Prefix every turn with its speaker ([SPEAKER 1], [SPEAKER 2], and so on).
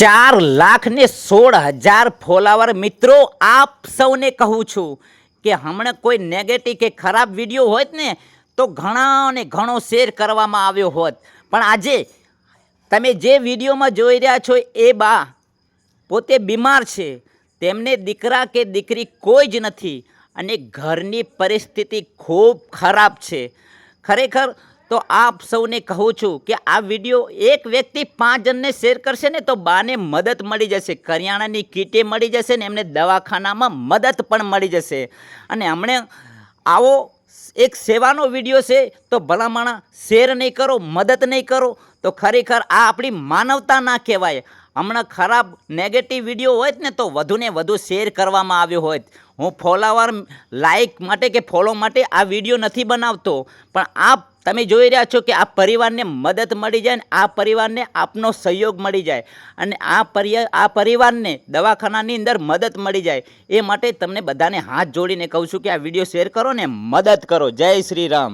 [SPEAKER 1] 4,16,000 follower મિત્રો આપ સૌને કહું છું કે હમણાં કોઈ નેગેટિવ કે ખરાબ વિડીયો હોત ને તો ઘણા ને ઘણો શેર કરવામાં આવ્યો હોત, પણ આજે તમે જે વિડીયોમાં જોઈ રહ્યા છો એ બા પોતે બીમાર છે, તેમને દીકરા કે દીકરી કોઈ જ નથી અને ઘરની પરિસ્થિતિ ખૂબ ખરાબ છે. ખરેખર તો આપ સૌને કહું છું કે આ વિડીયો એક વ્યક્તિ 5 જણને શેર કરશે ને તો બાને મદદ મળી જશે, કરિયાણાની કીટે મળી જશે ને એમને દવાખાનામાં મદદ પણ મળી જશે. અને હમણે આવો એક સેવાનો વિડીયો છે તો ભલામણ શેર નહીં કરો, મદદ નહીં કરો તો ખરેખર આ આપણી માનવતા ના કહેવાય. હમણાં ખરાબ નેગેટિવ વિડીયો હોય ને તો વધુને વધુ શેર કરવામાં આવ્યો હોય. હું ફોલોવર લાઈક માટે કે ફોલો માટે આ વિડીયો નથી બનાવતો, પણ આપ તમે જોઈ રહ્યા છો કે આ પરિવારને મદદ મળી જાય ને આ પરિવારને આપનો સહયોગ મળી જાય અને આ પરિવારને દવાખાનાની અંદર મદદ મળી જાય, એ માટે તમને બધાને હાથ જોડીને કહું છું કે આ વિડીયો શેર કરો ને મદદ કરો. જય શ્રી રામ.